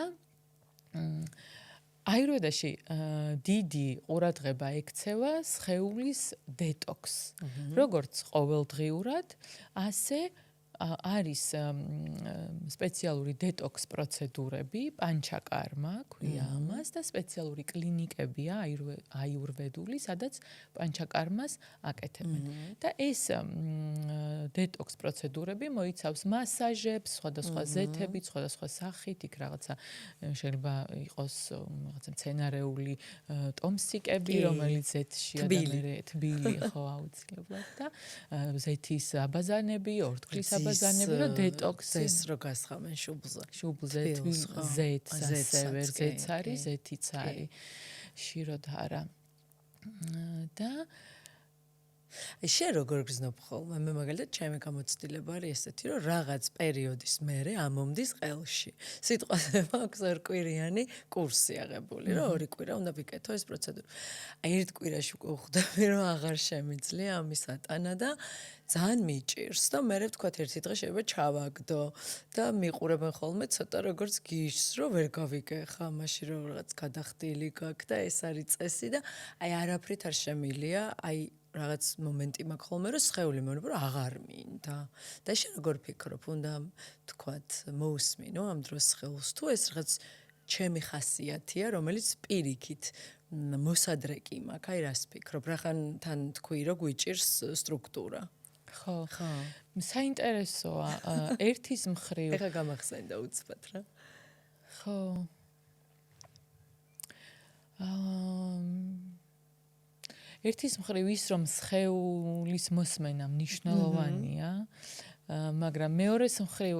აიურვედაში დიდი ყურადღება ექცევა სხეულის დეტოქსს. როგორც ყოველდღიურად, ასე არის სპეციალური დეტოქს პროცედურები, პანჩაკარმა ქვია ამას და სპეციალური კლინიკებია აიურვედული, სადაც პანჩაკარმას აკეთებენ. და ეს დეტოქს პროცედურები მოიცავს მასაჟებს, სხვადასხვა ზეთებით, სხვადასხვა სახით, იქ რაღაცა შეიძლება იყოს რაღაცა მცენარეული ტომსიკები, რომელიც ზეთშია და მე თბილი ხო აუცილებლად და ზეთის აბაზანები, ორთქლის აბაზანები, რომ დეტოქსის რო გასხამენ შუბლზე. შუბლზე ზეთს ასევე ზეთს არის, ზეთიც არის. შიროდ არა. და შენ როგორ გრძნობ ხოლმე? მე მაგალითად ჩემი გამოცდილება არის ესეთი, რომ რაღაც პერიოდის მერე ამომდის ყელში. სიტყვაზე მაქვს ორკვირიანი კურსი აღებული, რომ 2 კვირა უნდა ვიკეთო ეს პროცედურა. აი ერთ კვირაში უკვე ხვდები, რომ აღარ შემიძლია ამის ატანა და ძალიან მიჭირს და მე ვთქვათ ერთი დღე შეიძლება ჩავაგდო და მიყურებენ ხოლმე ცოტა როგორც გიშს, რომ ვერ გავიგე ხა მაშინ რომ რაღაც გადახდილი გაქვს და ეს არის წესი და აი არაფრით არ შემილია, აი რაღაც მომენტი მაქვს ხოლმე რომ სხეული მეუბნება რომ აღარ მინდა და შენ როგორ ფიქრობ უნდა თქვათ მოусმინო ამ დროს სხეულს თუ ეს რაღაც ჩემი ხასიათია რომელიც პირიქით მოსადრეკი მაქვს აი რას ფიქრობ რახან თან თქვი რომ გვიჭირს სტრუქტურა ხო საინტერესოა ერთის მხრივ ეხა გამახსენდა უცბად რა ხო ერთის მხრივ ის რომ სხეულის მოსმენა მნიშვნელოვანია მაგრამ მეორეს მხრივ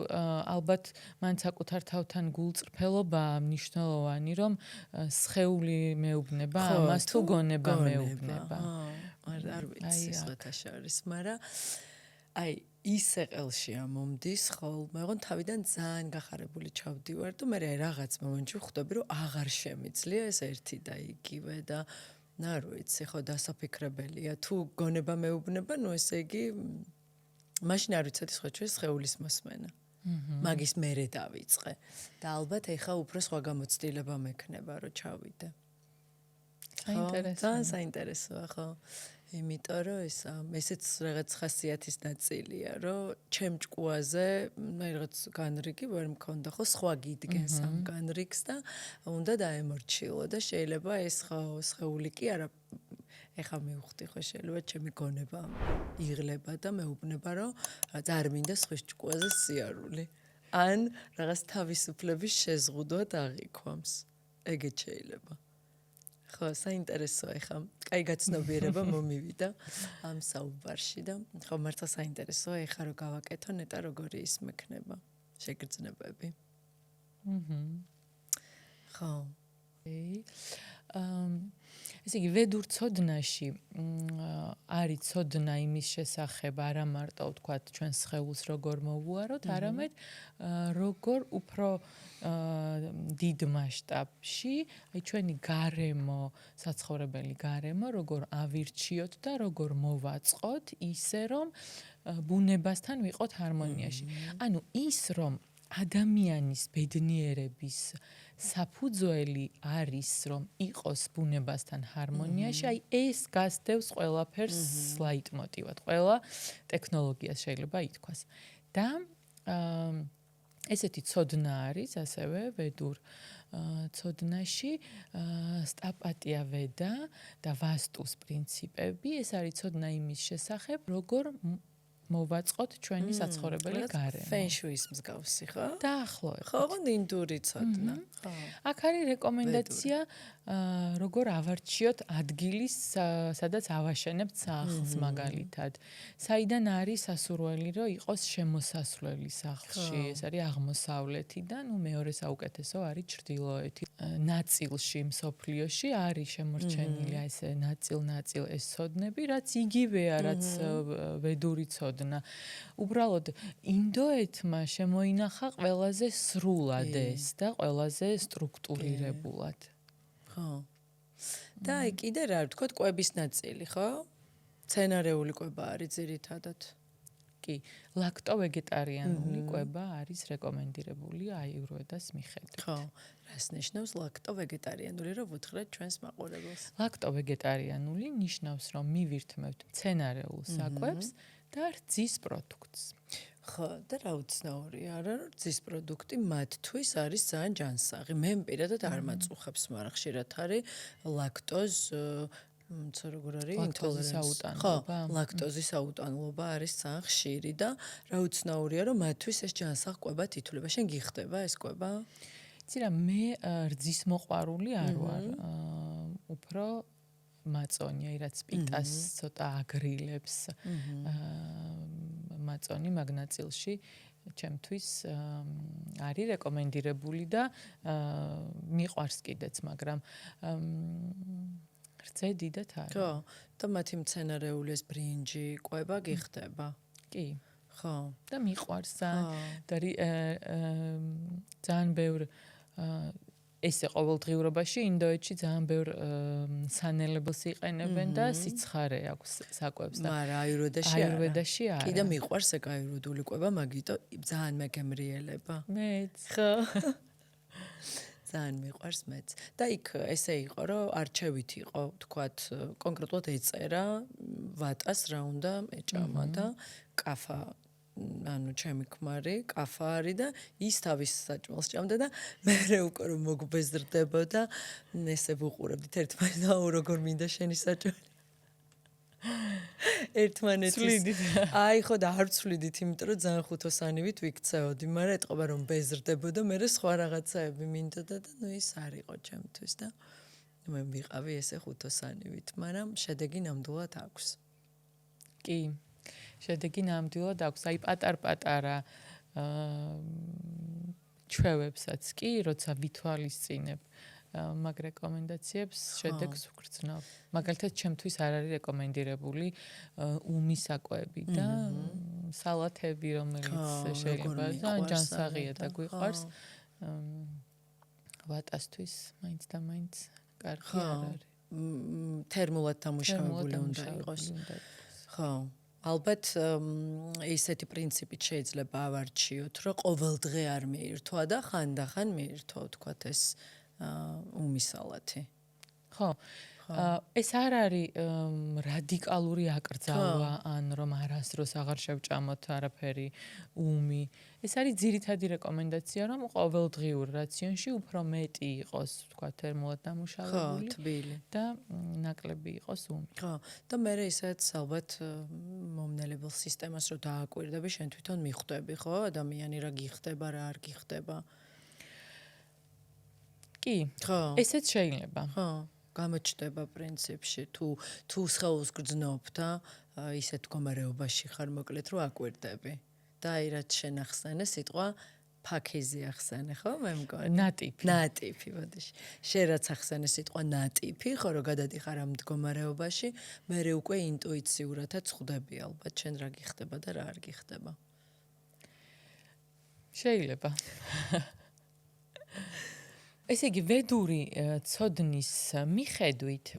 ალბათ მან საკუთარ თავთან გულწრფელობა მნიშვნელოვანი რომ სხეული მეუბნება ამას თუ გონება მეუბნება არ ვიცი სხვათა შორის მაგრამ აი ისე ყელში ამომდის ხოლმე ოღონდ თავიდან ძალიან გახარებული ჩავდივარ და მე რაღაც მომენტში ხვდები რომ აღარ შემიძლია ეს ერთი და იგივე და არ ვიცი ხო დასაფიქრებელია თუ გონება მეუბნება ნუ ესე იგი მაშინ არ ვიცოდი სხვა ჩვენს სხეულის მოსმენა მაგის მერე დავიწყე და ალბათ ეხა უფრო სხვა გამოცდილება მექნება რომ ჩავიდე ძალიან საინტერესოა ხო იმიტომ რომ ესეც რაღაც ხასიათის ნაწილია რომ ჩემ ჭკუაზე რაღაც განრიგი ვერ მქონდა ხო სხვა გიდგენს ამ განრიგს და უნდა დაემორჩილო და შეიძლება ეს სხეული კი არა ეხა მივხვდი ხო შეიძლება ჩემი გონება იღლება და მეუბნება რომ არ მინდა სხვის ჭკუაზე სიარული ან რაღაც თავისუფლების შეზღუდვა აღიქვამს ეგეც შეიძლება ხო საინტერესოა ეხა კაი გაცნობიერება მომივიდა ამ საუბარში და ხო მართლა საინტერესოა ეხა რომ გავაკეთო ნეტა როგორი ის მექნება შეგრძნებები ხო ესე იგი ვედურ ცოდნაში არის ცოდნა იმის შესახებ არა მარტო ვთქვათ ჩვენ სხეულს როგორ მოვუაროთ არამედ როგორ უფრო დიდ მასშტაბში აი ჩვენი გარემო საცხოვრებელი გარემო როგორ ავირჩიოთ და როგორ მოვაწყოთ ისე რომ ბუნებასთან ვიყოთ ჰარმონიაში ანუ ის რომ ადამიანის ბედნიერების საფუძველი არის რომ იყოს ბუნებასთან ჰარმონიაში, აი ეს გასდევს ყველაფერს ლაიტმოტივად, ყველა ტექნოლოგიას შეიძლება ითქვას. და ესეთი ცოდნა არის ასევე ვედურ ცოდნაში სტაპატია ვედა და ვასტუს პრინციპები, ეს არის ცოდნა იმის შესახებ, როგორ მოვაწყოთ ჩვენი საცხოვრებელი გარემო. ფენშუის მსგავსი, ხო? დაახლოებით. ხო, ინდური ცოდნა. ხო. აქ არის რეკომენდაცია, როგორ ავარჩიოთ ადგილის, სადაც ავაშენებთ სახლს მაგალითად. საიდან არის სასურველი, რომ იყოს შემოსასვლელი სახლში. ეს არის აღმოსავლეთიდან, მეორე საუკეთესო არის ჩრდილოეთი. ნაწილში მსოფლიოში არის შემორჩენილი ეს ნაწილ ეს ცოდნები, რაც იგივეა, რაც ვედური ცოდნა. უბრალოდ ინდოეთმა შემოინახა ყველაზე სრულად ეს და ყველაზე სტრუქტურირებულად. ხო. და აი კიდე რა ვთქვათ, კვების ნაწილი, ხო? სცენარეული კვება არის ძირითადად. კი, ლაქტოვეგეტარიანული კვება არის რეკომენდირებული აიურვედას მიხედვით. ხო. რას ნიშნავს ლაქტოვეგეტარიანული, რომ ვუთხრათ ჩვენს მაყურებელს? ლაქტოვეგეტარიანული ნიშნავს, რომ მივირთმევთ მცენარეულ საკვებს და რძის პროდუქტს. ხო, და რა უცნაურია, არა, რომ რძის პროდუქტი მათთვის არის ძალიან ჯანსაღი. მე პირადად არ მაწუხებს, მაგრამ ხშირად არის ლაქტოზ ცა როგორ არის ინტოლერანცია. ხო, ლაქტოზის აუტანლობა არის ძალიან ხშირი და რა უცნაურია, რომ მათთვის ეს ჯანსაღ კვებად ითვლება. შენ გიხდება ეს კვება? იცი რა, მე რძის მოყვარული არ ვარ. უფრო მაწონია, რაც პიტას ცოტა აგრილებს. მაწონი მაგ ნაწილში ჩემთვის არის რეკომენდირებული და მიყვარს კიდეც, მაგრამ რძე დიდად არა. ხო, და მათი მცენარეული ეს ბრინჯი, ყვება გიხდება. კი. ხო. და მიყვარს და ძალიან ბევრ ესე ყოველდღიურობაში ინდოეთში ძალიან ბევრ სანელებელს იყენებენ და სიცხარე აქვს საკვებს და მაგრამ აიურვედაში არა. კი და მიყვარს ეგ აიურვედული კვება, მაგიტო ძალიან მეგემრიელება. მეც. ხო. ძალიან მიყვარს მეც. და იქ ესე იყო, რომ არჩევით იყო, თქვათ, კონკრეტულად ეწერა ვატას რა უნდა ეჭამა და კაფა ანუ ჩემი ქმარი, კაფა არის და ის თავის საჭმელს ჭამდა და მე უკვე რომ მოგბეზრდებოდა, ესე ვუყურებდით ერთმანეთს, აუ როგორ მინდა შენი საჭმელი. ერთმანეთის აი ხო და არ ვცვლიდით, იმიტომ რომ ძალიან ხუთოსანივით ვიქცეოდი, მაგრამ ეთყობა რომ ბეზრდებოდა, მე სხვა რაღაცაები მინდოდა და ნუ ის არ იყო ჩემთვის და მე ვიყავი ესე ხუთოსანივით, მაგრამ შედეგი ნამდვილად აქვს. კი. შედეგი ნამდვილად აქვს. აი პატარ-პატარა ჩვევებსაც კი, როცა ვითვალისწინებ მაგ რეკომენდაციებს, შედეგს ვგრძნობ. მაგალითად, ჩემთვის არ არის რეკომენდირებული უმის საკვები და სალათები, რომელიც შეიძლება ჯანსაღია და გვიყვარს. ვატასთვის მაინც და მაინც კარგი არ არის. თერმულად დამუშავებული უნდა იყოს. ხო. ალბათ ესეთი პრინციპით შეიძლება ავარჩიოთ, რომ ყოველ დღე არ მიირთვა და ხანდახან მიირთვა, თქვათ ეს უმის სალათი. ხო. ეს არ არის რადიკალური აკრძალვა, ან რომ არასდროს აღარ შევჭამოთ არაფერი უმი. ეს არის ძირითადი რეკომენდაცია, რომ ყოველდღიურ რაციონში უფრო მეტი იყოს, თქვა თერმულად დამუშავებული. ხო, თბილი და ნაკლები იყოს უმი. ხო, და მე ისაც ალბათ მომნელებელ სისტემას რო დააკვირდები, შენ თვითონ მიხვდები, ხო, ადამიანი რა გიხდება, რა არ გიხდება. კი, ხო. ესეც შეიძლება. ხო. გამოჩნდება პრინციპში თუ სხეულს გრძნობ და ისეთ მდგომარეობაში ხარ მოკლედ რომ აკვირდები და აი რაც შენახსენე სიტყვა ფაქიზი ახსენე ხო მე მგონი ნატიფი ბოდიში შენ რაც ახსენე სიტყვა ნატიფი ხო რომ გადადიხარ ამ მდგომარეობაში მე უკვე ინტუიციურადაც ხვდები ალბათ შენ რა გიხდება და რა არ გიხდება შეიძლება ესე იგი ვედური ცოდნის მიხედვით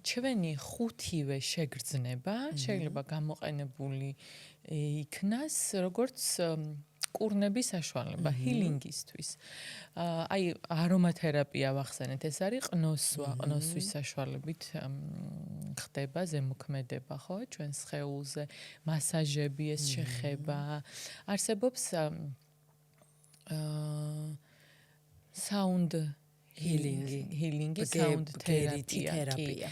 ჩვენი ხუთივე შეგრძნება შეიძლება გამოყენებული იქნას როგორც კურნების საშუალება ჰილინგისთვის. აი არომათერაპია ვახსენეთ, ეს არის ყნოსვის საშუალებით ხდება ზემოქმედება, ხო, ჩვენს სხეულზე, მასაჟები ეს შეხება. არსებობს sound healing sound თერაპია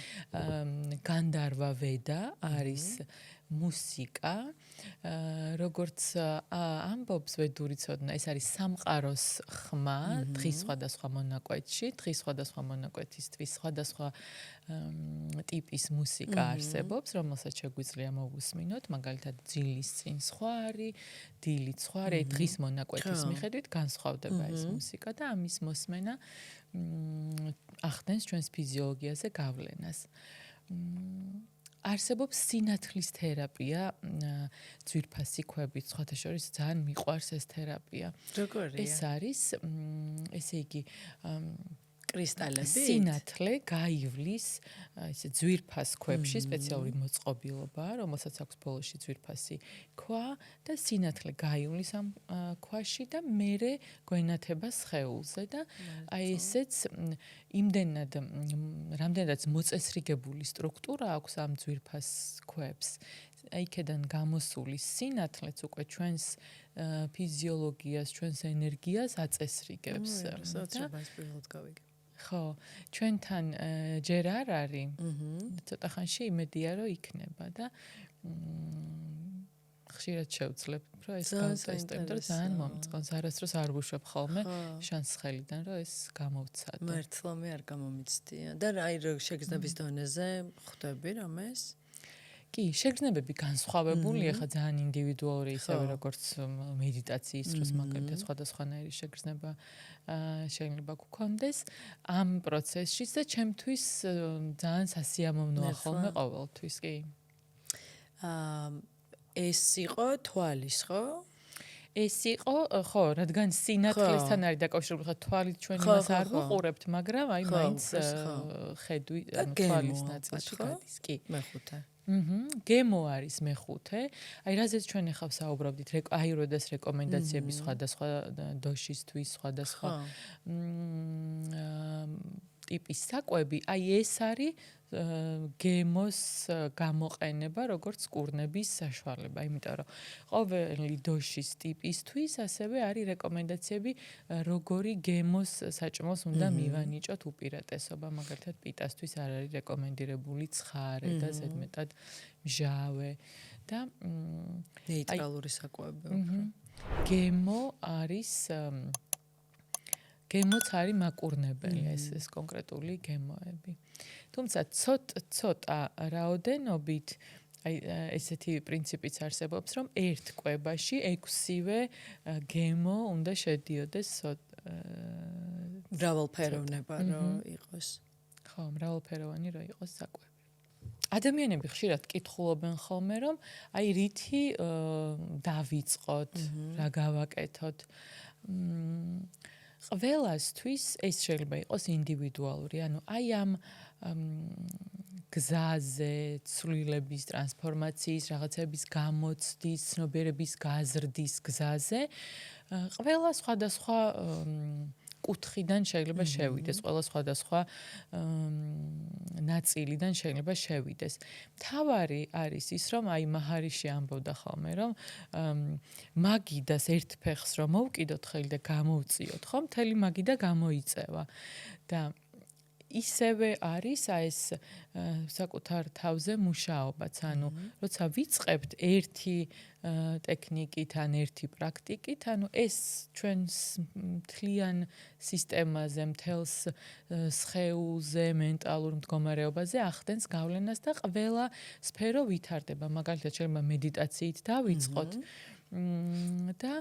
განდარვა ვედა არის მუსიკა როგორც ამბობს ვედური ცოდნა ეს არის სამყაროს ხმა დღის სხვადასხვა მონაკვეთში დღის სხვადასხვა მონაკვეთისთვის სხვადასხვა ტიპის მუსიკა არსებობს რომელსაც შეგვიძლია მოვუსმინოთ მაგალითად ძილის წინ სხვა არის დილით სხვა არის დღის მონაკვეთის მიხედვით განსხვავდება ეს მუსიკა და ამის მოსმენა ახდენს ჩვენს ფიზიოლოგიაზე გავლენას არსებობს სინათლის თერაპია ძვირფასი ქვებით სხვათა შორის ძალიან მიყვარს ეს თერაპია როგორია ეს არის ესე იგი კრისტალები სინათლე გაივლის ესე ძვირფას ქვებში სპეციალური მოწყობილობა რომელსაც აქვს ბოლოში ძვირფასი ქვა და სინათლე გაივლის ამ ქვაში და მერე გვენათება სხეულზე და აი ესეც იმდენად რამდენადაც მოწესრიგებული სტრუქტურა აქვს ამ ძვირფას ქვებს აიქედან გამოსული სინათლეც უკვე ჩვენს ფიზიოლოგიას ჩვენს ენერგიას აწესრიგებს ხო, ჩვენთან ჯერ არ არის. ცოტა ხანში იმედია რომ იქნება და ხშირად შევძლებ, რომ ეს გავტესტებ და ძალიან მომწონს. არასდროს არ ვუშვებ ხოლმე შანს ხელიდან, რომ ეს გამოვცადო. მართლა მე არ გამომიცდია. და აი შეგრძნების დონეზე ხვდები რამეს? კი, შეგრძნებები განსხვავებულია, ხა ძალიან ინდივიდუალური, ისევე როგორც მედიტაციის დროს მაგალითად სხვადასხვანაირი შეგრძნება შეიძლება გქონდეს ამ პროცესშიც და ჩემთვის ძალიან სასიამოვნოა ხოლმე ყოველთვის, კი. ეს იყო თვალის, ხო? ეს იყო, ხო, რადგან სინათლესთან არის დაკავშირებული, ხა თვალით ჩვენ იმას არ ვუყურებთ, მაგრამ აი მაინც ხედვი თვალის ნაწილში გადის, კი. მეხუთე. გემო არის მეხუთე. აი რაზეც ჩვენ ახლა საუბრობდით, აიურვედას რეკომენდაციები სხვადასხვა დოშისთვის, სხვადასხვა ტიპის საკვები, აი ეს არის გემოს გამოყენება როგორც კურნების საშუალება, იმიტომ რომ ყოველი დოშის ტიპისთვის ასევე არის რეკომენდაციები, როგორი გემოს საჭმელს უნდა მივანიჭოთ უპირატესობა, მაგალითად პიტასთვის არ არის რეკომენდირებული ცხარე და ზედმეტად მჟავე და ნეიტრალური საკვები. გემო არის გემოც არის მაკურნებელი ეს კონკრეტული გემოები. თუმცა ცოტა რაოდენობით აი ესეთი პრინციპიც არსებობს, რომ ერთ კვებაში 6-ვე გემო უნდა შედიოდეს მრავალფეროვნება რომ იყოს. ხო, მრავალფეროვანი რომ იყოს საკვები. ადამიანები ხშირად კითხულობენ ხოლმე, რომ აი რითი დავიწყოთ, რა გავაკეთოთ. ყველასთვის ეს შეიძლება იყოს ინდივიდუალური, ანუ აი ამ გზაზე, ცვლილების, ტრანსფორმაციის, რაღაცების გამოცდის, ცნობიერების გაზრდის გზაზე, ყველა სხვადასხვა კუთხიდან შეიძლება შევიდეს, ყველა სხვადასხვა ნაწილიდან შეიძლება შევიდეს. მთავარი არის ის, რომ აი მაჰარიში ამბობდა ხოლმე, რომ მაგიდას ერთ ფეხს რომ მოვკიდოთ ხელი და გამოვწიოთ, ხო, მთელი მაგიდა გამოიწევა. და ისევე არის ეს საკუთარ თავზე მუშაობაც, ანუ როცა ვიწყებთ ერთი ტექნიკით ან ერთი პრაქტიკით, ანუ ეს ჩვენს მთლიან სისტემაზე, მთელს სხეულზე, მენტალურ მდგომარეობაზე ახდენს გავლენას და ყველა სფერო ვითარდება. მაგალითად, შეიძლება მედიტაციით დავიწყოთ და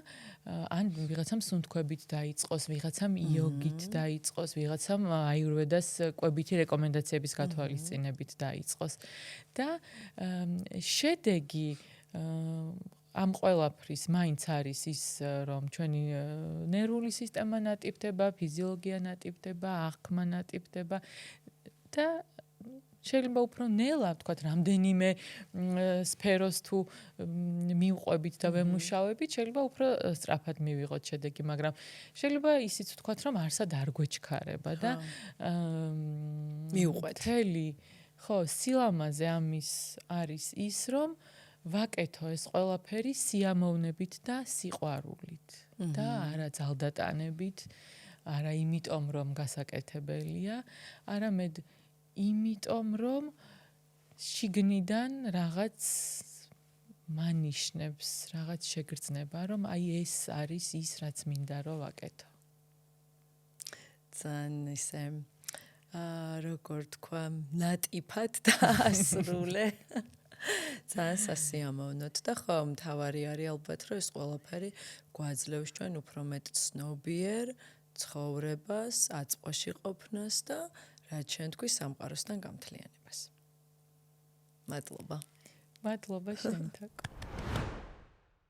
ან ვიღაცამ სუნთქვებით დაიწყოს, ვიღაცამ იოგით დაიწყოს, ვიღაცამ აიურვედას კვებითი რეკომენდაციების გათვალისწინებით დაიწყოს. და შედეგი ამ ყველაფრის მაინც არის ის, რომ ჩვენი ნერვული სისტემა ნატიფდება, ფიზიოლოგია ნატიფდება, აღქმა ნატიფდება და შეიძლება უფრო ნელა, ვთქვათ, რამდენიმე სფეროს თუ მივყვებით და ვემუშავებით, შეიძლება უფრო სწრაფად მივიღოთ შედეგი, მაგრამ შეიძლება ისიც ვთქვათ, რომ არსად არ გვეჩქარება და მივყვეთ. ხო, სილამაზე ამის არის ის, რომ ვაკეთო ეს ყველაფერი სიამოვნებით და სიყვარულით და არა ძალდატანებით, არა იმიტომ, რომ გასაკეთებელია, არამედ იმიტომ, რომ შიგნიდან რაღაც მანიშნებს, რაღაც შეგრძნება, რომ აი ეს არის ის, რაც მინდა რომ ვაკეთო. ძალიან ისე როგორ თქვა, ნატიფად დაასრულე. ძალიან სასიამოვნოდ და ხო, მთავარი არის ალბათ, რომ ეს ყველაფერი გვაძლევს ჩვენ უფრო მეტ ცნობიერ ცხოვრებას, აწყვაში ყოფნას და რაც ჩვენ თქვი სამყაროსთან გამთლიანებას. მადლობა. მადლობა შენთაკ.